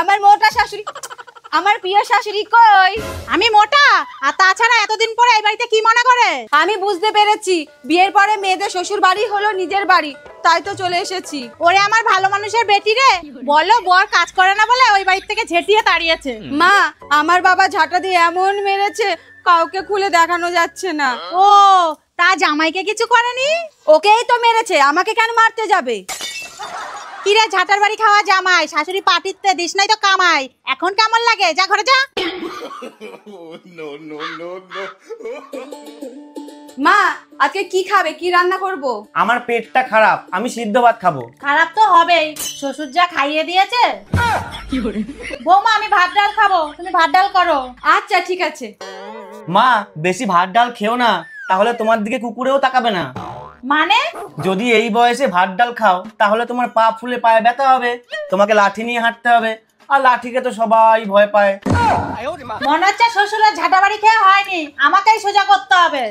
আমার মোটা শাশুড়ি, আমার প্রিয় শাশুড়ি কই? আমি মোটা, আর তাছাড়া এতদিন পরে এই বাড়িতে কি মনে করে? আমি বুঝতে পেরেছি, বিয়ের পরে মেয়েদের শ্বশুর বাড়ি হলো নিজের বাড়ি, তাই তো চলে এসেছি। ওরে আমার ভালো মানুষের বেটি রে, বলো বর কাজ করে না বলে ওই বাড়ি থেকে ঝেঁটিয়ে তাড়িয়েছে। মা, আমার বাবা ঝাঁটা দিয়ে এমন মেরেছে কাউকে খুলে দেখানো যাচ্ছে না। ও, তা জামাইকে কিছু করেনি? ওকেই তো মেরেছে, আমাকে কেন মারতে যাবে? কিরে ঝাঁটার বাড়ি খাওয়া জামাই, শাশুড়ি পাটিতে দিস নাই তো কামাই, এখন কেমন লাগে? যা ঘরে যা। মা, আজকে কি খাবে? কি রান্না করব? আমার পেটটা খারাপ, আমি সিদ্ধ ভাত খাবো। খারাপ তো হবেই, শ্বশুর যা খাইয়ে দিয়েছে। বৌমা, আমি ভাত ডাল খাবো, তুমি ভাত ডাল করো। আচ্ছা ঠিক আছে। মা, বেশি ভাত ডাল খেও না, তাহলে তোমার দিকে কুকুরেও তাকাবে না। মানে? যদি এই বয়সে ভাত ডাল খাও তাহলে তোমার পা ফুলে পায়ে ব্যথা হবে, তোমাকে লাঠি নিয়ে হাঁটতে হবে, আর লাঠিকে তো সবাই ভয় পায়। মনে হচ্ছে শ্বশুরের ঝাঁটা বাড়ি খেয়ে হয়নি, আমাকেই সোজা করতে হবে।